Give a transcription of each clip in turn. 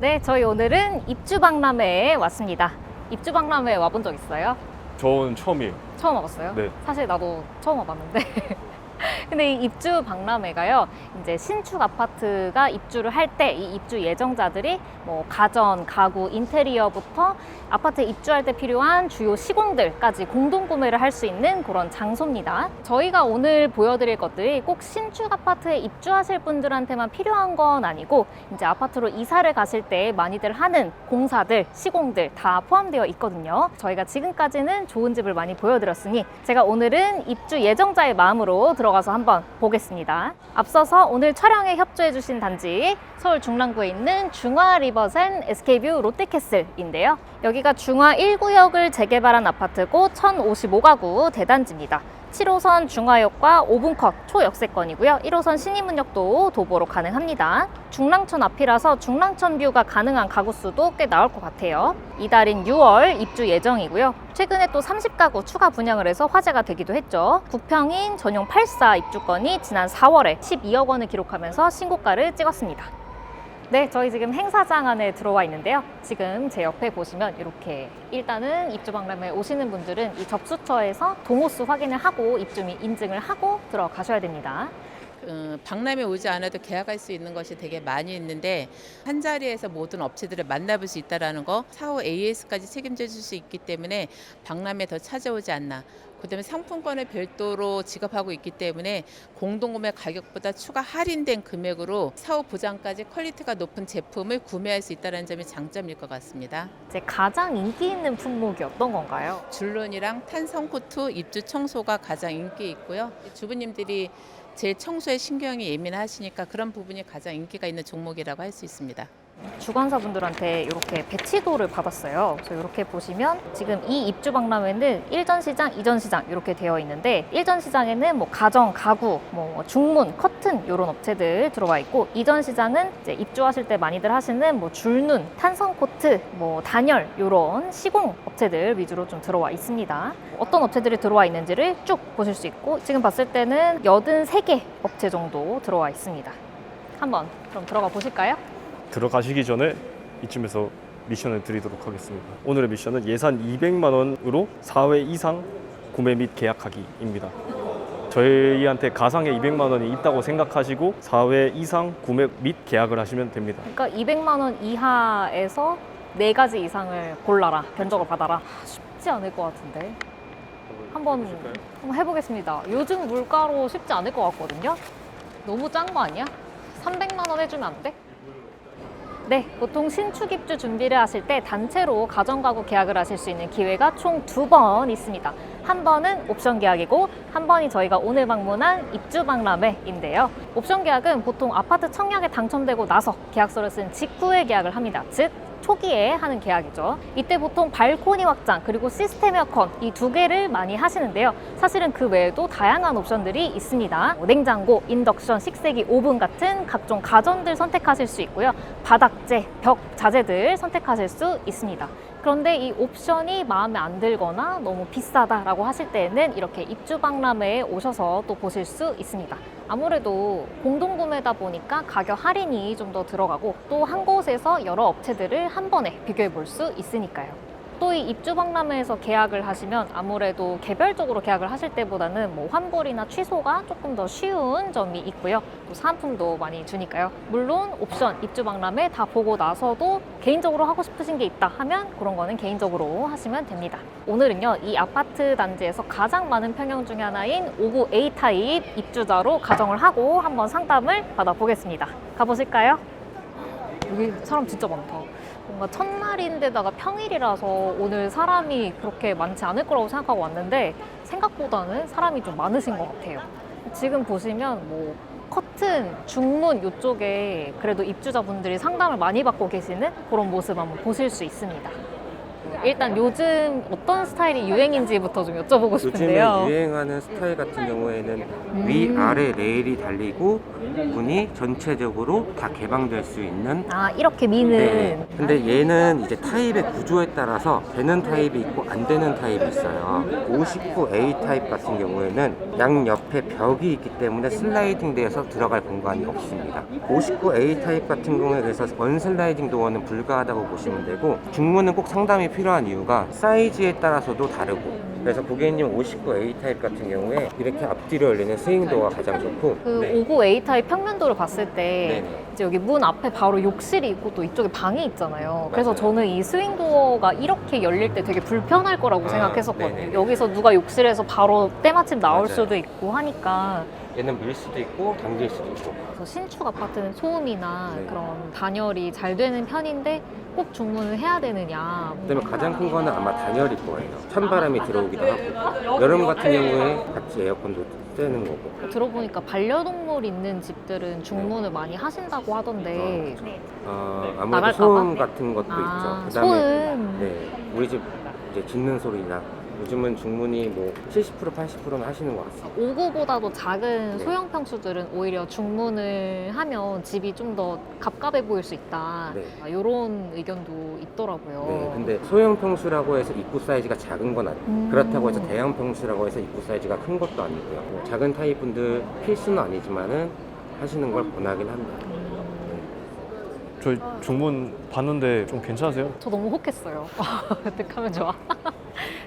네, 저희 오늘은 입주박람회에 왔습니다. 입주박람회에 와본 적 있어요? 저는 처음이에요. 처음 와봤어요? 네. 사실 나도 처음 와봤는데 근데 이 입주 박람회가요, 이제 신축 아파트가 입주를 할 때 이 입주 예정자들이 뭐 가전, 가구, 인테리어부터 아파트에 입주할 때 필요한 주요 시공들까지 공동 구매를 할 수 있는 그런 장소입니다. 저희가 오늘 보여드릴 것들이 꼭 신축 아파트에 입주하실 분들한테만 필요한 건 아니고, 이제 아파트로 이사를 가실 때 많이들 하는 공사들, 시공들 다 포함되어 있거든요. 저희가 지금까지는 좋은 집을 많이 보여드렸으니 제가 오늘은 입주 예정자의 마음으로 들어가서 한번 보겠습니다. 앞서서 오늘 촬영에 협조해 주신 단지, 서울 중랑구에 있는 중화 리버센 SK뷰 롯데캐슬인데요. 여기가 중화 1구역을 재개발한 아파트고 1055가구 대단지입니다. 7호선 중화역과 5분 컷 초역세권이고요. 1호선 신임문역도 도보로 가능합니다. 중랑천 앞이라서 중랑천 뷰가 가능한 가구 수도 꽤 나올 것 같아요. 이달인 6월 입주 예정이고요. 최근에 또 30가구 추가 분양을 해서 화제가 되기도 했죠. 구평인 전용 84 입주권이 지난 4월에 12억 원을 기록하면서 신고가를 찍었습니다. 네, 저희 지금 행사장 안에 들어와 있는데요. 지금 제 옆에 보시면 이렇게, 일단은 입주박람회에 오시는 분들은 이 접수처에서 동호수 확인을 하고 입주민 인증을 하고 들어가셔야 됩니다. 박람회 오지 않아도 계약할 수 있는 것이 되게 많이 있는데, 한 자리에서 모든 업체들을 만나볼 수 있다는 거, 사후 AS까지 책임져 줄 수 있기 때문에 박람회 더 찾아오지 않나. 그다음에 상품권을 별도로 지급하고 있기 때문에 공동구매 가격보다 추가 할인된 금액으로 사후 보장까지 퀄리티가 높은 제품을 구매할 수 있다는 점이 장점일 것 같습니다. 이제 가장 인기 있는 품목이 어떤 건가요? 줄눈이랑 탄성코트 입주 청소가 가장 인기 있고요. 주부님들이 제 청소에 신경이 예민하시니까 그런 부분이 가장 인기가 있는 종목이라고 할 수 있습니다. 주관사분들한테 이렇게 배치도를 받았어요. 그래서 이렇게 보시면 지금 이 입주 박람회는 1전 시장, 2전 시장 이렇게 되어 있는데, 1전 시장에는 뭐 가정, 가구, 뭐 중문, 커튼 이런 업체들 들어와 있고, 2전 시장은 이제 입주하실 때 많이들 하시는 뭐 줄눈, 탄성 코트, 뭐 단열 이런 시공 업체들 위주로 좀 들어와 있습니다. 어떤 업체들이 들어와 있는지를 쭉 보실 수 있고, 지금 봤을 때는 83개 업체 정도 들어와 있습니다. 한번 그럼 들어가 보실까요? 들어가시기 전에 이쯤에서 미션을 드리도록 하겠습니다. 오늘의 미션은 예산 200만 원으로 4회 이상 구매 및 계약하기입니다. 저희한테 가상의 200만 원이 있다고 생각하시고 4회 이상 구매 및 계약을 하시면 됩니다. 그러니까 200만 원 이하에서 4가지 이상을 골라라, 견적을 받아라. 쉽지 않을 것 같은데. 한번 해보겠습니다. 요즘 물가로 쉽지 않을 것 같거든요. 너무 짠 거 아니야? 300만 원 해주면 안 돼? 네, 보통 신축 입주 준비를 하실 때 단체로 가정가구 계약을 하실 수 있는 기회가 총 2번 있습니다. 한 번은 옵션 계약이고, 한 번이 저희가 오늘 방문한 입주 박람회인데요. 옵션 계약은 보통 아파트 청약에 당첨되고 나서 계약서를 쓴 직후에 계약을 합니다. 즉 초기에 하는 계약이죠. 이때 보통 발코니 확장 그리고 시스템 에어컨 이 2개를 많이 하시는데요. 사실은 그 외에도 다양한 옵션들이 있습니다. 냉장고, 인덕션, 식세기, 오븐 같은 각종 가전들 선택하실 수 있고요. 바닥재, 벽, 자재들 선택하실 수 있습니다. 그런데 이 옵션이 마음에 안 들거나 너무 비싸다라고 하실 때에는 이렇게 입주 박람회에 오셔서 또 보실 수 있습니다. 아무래도 공동구매다 보니까 가격 할인이 좀 더 들어가고, 또 한 곳에서 여러 업체들을 한 번에 비교해 볼 수 있으니까요. 또 이 입주 박람회에서 계약을 하시면 아무래도 개별적으로 계약을 하실 때보다는 뭐 환불이나 취소가 조금 더 쉬운 점이 있고요. 또 사은품도 많이 주니까요. 물론 옵션 입주 박람회 다 보고 나서도 개인적으로 하고 싶으신 게 있다 하면 그런 거는 개인적으로 하시면 됩니다. 오늘은요, 이 아파트 단지에서 가장 많은 평형 중에 하나인 5구 A타입 입주자로 가정을 하고 한번 상담을 받아보겠습니다. 가보실까요? 여기 사람 진짜 많다. 뭔가 첫날인데다가 평일이라서 오늘 사람이 그렇게 많지 않을 거라고 생각하고 왔는데, 생각보다는 사람이 좀 많으신 것 같아요. 지금 보시면 뭐 커튼, 중문 이쪽에 그래도 입주자분들이 상담을 많이 받고 계시는 그런 모습 한번 보실 수 있습니다. 일단 요즘 어떤 스타일이 유행인지부터 좀 여쭤보고 요즘에 싶은데요. 유행하는 스타일 같은 경우에는 위아래 레일이 달리고 문이 전체적으로 다 개방될 수 있는. 아, 이렇게 미는. 네. 근데 얘는 이제 타입의 구조에 따라서 되는 타입이 있고 안 되는 타입이 있어요. 59A 타입 같은 경우에는 양 옆에 벽이 있기 때문에 슬라이딩 돼서 들어갈 공간이 없습니다. 59A 타입 같은 경우에 그래서 언슬라이딩 도어는 불가하다고 보시면 되고, 중문은 꼭 상담이 필요한 이유가 사이즈에 따라서도 다르고, 그래서 고객님 59A 타입 같은 경우에 이렇게 앞뒤로 열리는 스윙 도어가 가장 좋고, 그 59A 타입 평면도를 봤을 때 네네. 이제 여기 문 앞에 바로 욕실이 있고 또 이쪽에 방이 있잖아요. 그래서 맞아요. 저는 이 스윙 도어가 이렇게 열릴 때 되게 불편할 거라고 생각했었거든요. 네네네. 여기서 누가 욕실에서 바로 때마침 나올 맞아요. 수도 있고 하니까. 얘는 밀 수도 있고 당길 수도 있고. 그래서 신축 아파트는 소음이나 네. 그런 단열이 잘 되는 편인데 꼭 중문을 해야 되느냐. 그다음에 가장 큰 거는 아마 단열일 거예요. 찬바람이 들어오기도 하고, 여름 같은 경우에 같이 에어컨도 쐬는 거고. 들어보니까 반려동물 있는 집들은 중문을 많이 하신다고 하던데. 아무래도 나갈까 소음 봐? 같은 것도 아, 있죠. 그다음에 소음. 네, 우리 집 이제 짖는 소리나 요즘은 중문이 뭐 70% 80%는 하시는 것 같습니다. 5구보다도 작은 네. 소형 평수들은 오히려 중문을 하면 집이 좀 더 갑갑해 보일 수 있다. 네. 이런 의견도 있더라고요. 네, 근데 소형 평수라고 해서 입구 사이즈가 작은 건 아니에요. 그렇다고 해서 대형 평수라고 해서 입구 사이즈가 큰 것도 아니고요. 뭐 작은 타입 분들 필수는 아니지만은 하시는 걸 권하긴 합니다. 저희 중문 봤는데 좀 괜찮으세요? 저 너무 혹했어요. 어떡하면 좋아.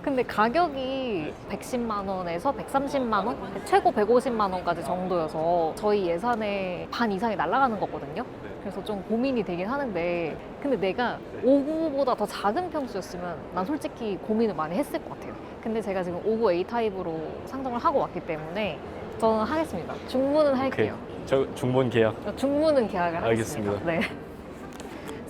근데 가격이 110만 원에서 130만 원, 최고 150만 원까지 정도여서 저희 예산의 반 이상이 날아가는 거거든요. 그래서 좀 고민이 되긴 하는데, 근데 내가 5구보다 더 작은 평수였으면 난 솔직히 고민을 많이 했을 것 같아요. 근데 제가 지금 59A 타입으로 상정을 하고 왔기 때문에 저는 하겠습니다. 중문은 할게요. 저 중문 계약. 중문은 계약을 알겠습니다. 하겠습니다. 네.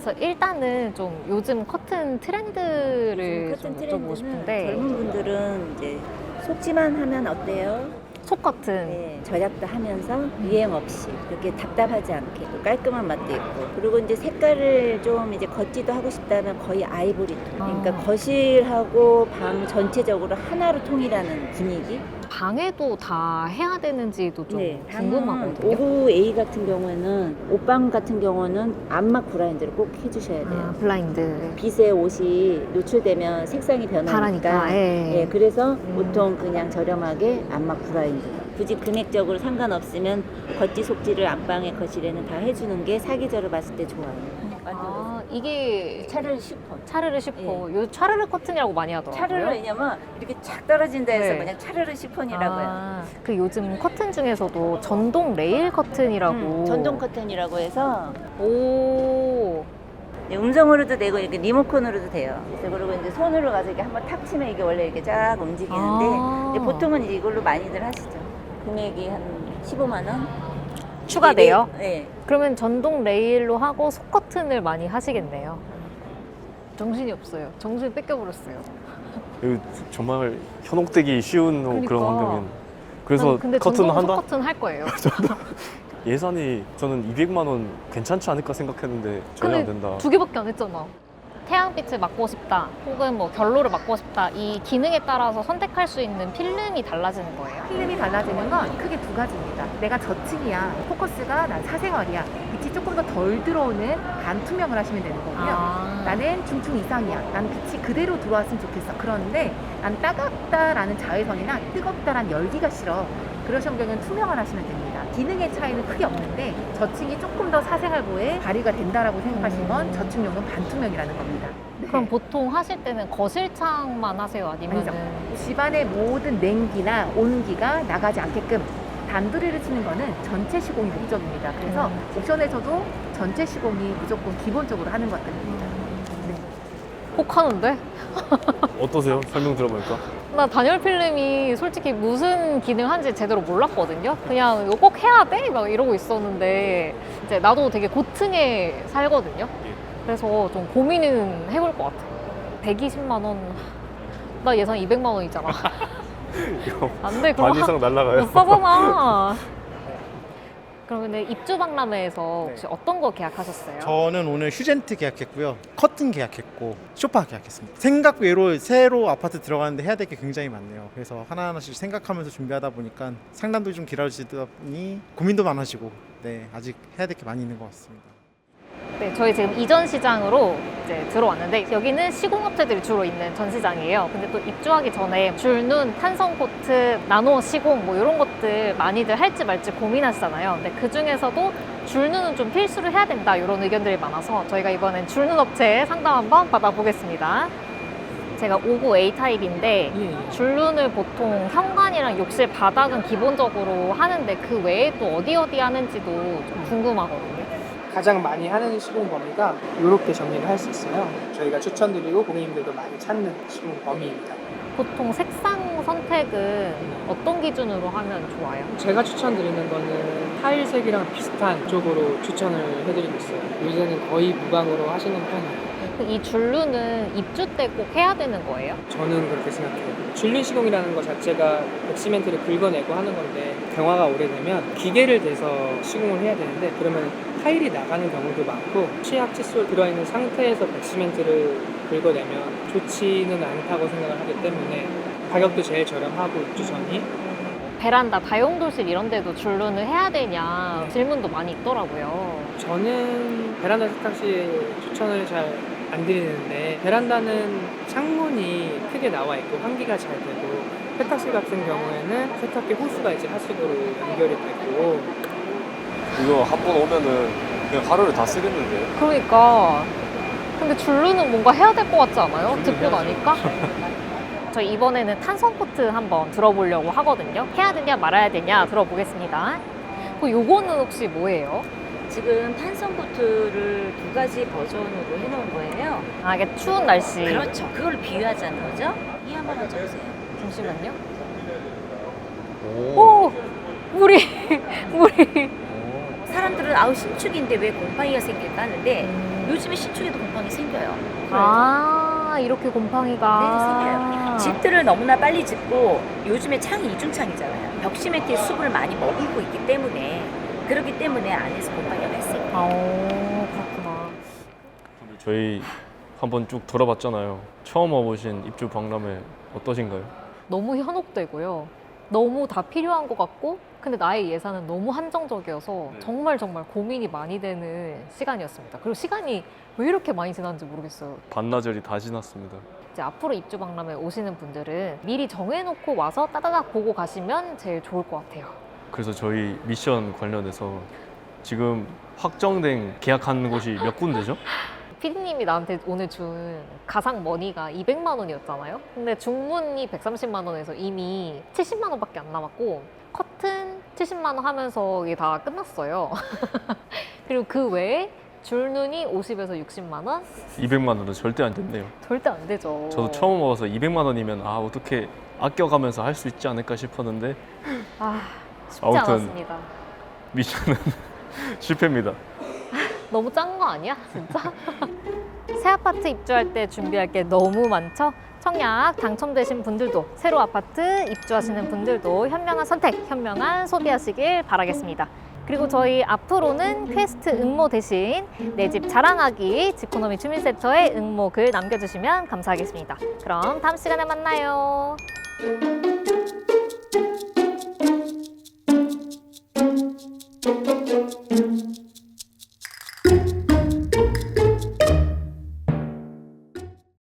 그래서 일단은 좀 요즘 커튼 트렌드를 좀 여쭤보고 싶은데, 젊은 분들은 이제 속지만 하면 어때요? 속 커튼. 네, 절약도 하면서 유행 없이 그렇게 답답하지 않게 또 깔끔한 맛도 있고, 그리고 이제 색깔을 좀 이제 걷지도 하고 싶다면 거의 아이보리 톤. 그러니까 아. 거실하고 방 전체적으로 하나로 통일하는 분위기. 방에도 다 해야 되는지도 좀 네, 궁금하거든요. 59A 같은 경우에는 옷방 같은 경우는 암막 브라인드를 꼭 해주셔야 돼요. 아, 블라인드. 빛에 옷이 노출되면 색상이 변하니까. 바라니까, 예. 예, 그래서 보통 그냥 저렴하게 암막 브라인드. 굳이 금액적으로 상관없으면 겉지 속지를 안방에 거실에는 다 해주는 게 사계절을 봤을 때 좋아요. 아, 이게 차를 슈퍼. 차르르 슈퍼. 요 차르르 커튼이라고 많이 하더라고요. 차르르 왜냐면 이렇게 착 떨어진다 해서 네. 그냥 차르르 시폰이라고요. 아, 그 요즘 커튼 중에서도 전동 레일 커튼이라고. 전동 커튼이라고 해서 오. 네, 음성으로도 되고 이렇게 리모컨으로도 돼요. 그래서 그리고 이제 손으로 가서 이렇게 한번 탁 치면 이게 원래 이렇게 쫙 움직이는데 아. 이제 보통은 이제 이걸로 많이들 하시죠. 금액이 한 15만 원 추가돼요? 네. 그러면 전동 레일로 하고 속 커튼을 많이 하시겠네요. 정신이 없어요. 정신을 뺏겨버렸어요. 이거 정말 현혹되기 쉬운 그런 그러니까. 환경인. 그래서 난 근데 커튼 전동 한다? 속 커튼 할 거예요. 예산이 저는 200만 원 괜찮지 않을까 생각했는데 전혀 안 된다. 두 개밖에 안 했잖아. 태양빛을 맞고 싶다, 혹은 뭐 결로를 맞고 싶다, 이 기능에 따라서 선택할 수 있는 필름이 달라지는 거예요. 필름이 달라지는 건 크게 두 가지입니다. 내가 저층이야, 포커스가 난 사생활이야, 빛이 조금 더 덜 들어오는 반투명을 하시면 되는 거고요. 아. 나는 중증 이상이야, 난 빛이 그대로 들어왔으면 좋겠어. 그런데 난 따갑다라는 자외선이나 뜨겁다라는 열기가 싫어. 그러신 경우는 투명을 하시면 됩니다. 기능의 차이는 크게 없는데 저층이 조금 더 사생활보에 발휘가 된다라고 생각하시면 저층용은 반투명이라는 겁니다. 네. 그럼 보통 하실 때는 거실창만 하세요? 아니면 집안의 모든 냉기나 온기가 나가지 않게끔 단두리를 치는 거는 전체 시공이 목적입니다. 그래서 옵션에서도 전체 시공이 무조건 기본적으로 하는 것들입니다. 혹하는데? 어떠세요? 설명 들어보니까? 나 단열 필름이 솔직히 무슨 기능 하는지 제대로 몰랐거든요. 그냥 이거 꼭 해야 돼? 막 이러고 있었는데 이제 나도 되게 고층에 살거든요. 그래서 좀 고민은 해볼 것 같아요. 120만 원. 나 예산 200만 원이잖아. 이거 안 돼, 반 그럼 이상 날라가요. 못 사잖아. 그러면 입주 박람회에서 혹시 네. 어떤 거 계약하셨어요? 저는 오늘 휴젠트 계약했고요. 커튼 계약했고 소파 계약했습니다. 생각 외로 새로 아파트 들어가는데 해야 될 게 굉장히 많네요. 그래서 하나하나씩 생각하면서 준비하다 보니까 상담도 좀 길어지다 보니 고민도 많아지고 네, 아직 해야 될 게 많이 있는 것 같습니다. 네, 저희 지금 이전 시장으로 이제 들어왔는데 여기는 시공업체들이 주로 있는 전시장이에요. 근데 또 입주하기 전에 줄눈, 탄성 코트, 나노 시공 뭐 이런 것들 많이들 할지 말지 고민하시잖아요. 근데 그 중에서도 줄눈은 좀 필수로 해야 된다 이런 의견들이 많아서 저희가 이번엔 줄눈 업체에 상담 한번 받아보겠습니다. 제가 59A 타입인데 줄눈을 보통 현관이랑 욕실 바닥은 기본적으로 하는데 그 외에 또 어디 하는지도 좀 궁금하거든요. 가장 많이 하는 시공 범위가 이렇게 정리를 할 수 있어요. 저희가 추천드리고 고객님들도 많이 찾는 시공 범위입니다. 보통 색상 선택은 어떤 기준으로 하면 좋아요? 제가 추천드리는 거는 타일색이랑 비슷한 쪽으로 추천을 해드리고 있어요. 요새는 거의 무광으로 하시는 편이에요. 이 줄눈은 입주 때 꼭 해야 되는 거예요? 저는 그렇게 생각해요. 줄눈 시공이라는 것 자체가 백시멘트를 긁어내고 하는 건데 경화가 오래되면 기계를 대서 시공을 해야 되는데 그러면 타일이 나가는 경우도 많고 취약 칫솔 들어있는 상태에서 백시멘트를 긁어내면 좋지는 않다고 생각을 하기 때문에 가격도 제일 저렴하고 입주 전이 베란다, 다용도실 이런 데도 줄눈을 해야 되냐 질문도 많이 있더라고요. 저는 베란다 세탁실 추천을 잘 안 드리는데 베란다는 창문이 크게 나와 있고 환기가 잘 되고 세탁실 같은 경우에는 세탁기 호스가 이제 하수구로 연결이 되고 이거 한 번 오면은 그냥 하루를 다 쓰겠는데. 그러니까 근데 줄눈은 뭔가 해야 될 것 같지 않아요? 듣고 나니까? 저희 이번에는 탄성 코트 한번 들어보려고 하거든요. 해야 되냐 말아야 되냐 들어보겠습니다. 요거는 혹시 뭐예요? 지금 탄성 코트를 2가지 버전으로 해놓은 거예요. 아 이게 추운 날씨. 그렇죠. 그걸 비유하자는 거죠. 이 한번 가져보세요. 잠시만요. 오! 물이 사람들은 아우 신축인데 왜 곰팡이가 생길까 하는데 요즘에 신축에도 곰팡이 생겨요. 아 이렇게 곰팡이가 네, 생겨요. 집들을 너무나 빨리 짓고 요즘에 창이 이중창이잖아요. 벽시멘트의 숲을 많이 머금고 있기 때문에 그렇기 때문에 안에서 곰팡이가 발생해요. 그렇구나. 저희 한번 쭉 돌아봤잖아요. 처음 와보신 입주 박람회 어떠신가요? 너무 현혹되고요. 너무 다 필요한 것 같고 근데 나의 예산은 너무 한정적이어서 정말 고민이 많이 되는 시간이었습니다. 그리고 시간이 왜 이렇게 많이 지났는지 모르겠어요. 반나절이 다 지났습니다. 이제 앞으로 입주 박람회 오시는 분들은 미리 정해놓고 와서 따다닥 보고 가시면 제일 좋을 것 같아요. 그래서 저희 미션 관련해서 지금 확정된 계약한 곳이 몇 군데죠? 피디님이 나한테 오늘 준 가상 머니가 200만 원이었잖아요. 근데 중문이 130만 원에서 이미 70만 원밖에 안 남았고 커튼 70만 원 하면서 이게 다 끝났어요. 그리고 그 외에 줄눈이 50에서 60만 원? 200만 원은 절대 안 됐네요. 절대 안 되죠. 저도 처음 와서 200만 원이면 어떻게 아껴가면서 할 수 있지 않을까 싶었는데 쉽지 아무튼 않았습니다. 미션은 실패입니다. 너무 짠 거 아니야? 진짜? 새 아파트 입주할 때 준비할 게 너무 많죠? 청약 당첨되신 분들도 새로 아파트 입주하시는 분들도 현명한 선택, 현명한 소비하시길 바라겠습니다. 그리고 저희 앞으로는 퀘스트 응모 대신 내 집 자랑하기 지코노미 주민센터에 응모 글 남겨주시면 감사하겠습니다. 그럼 다음 시간에 만나요.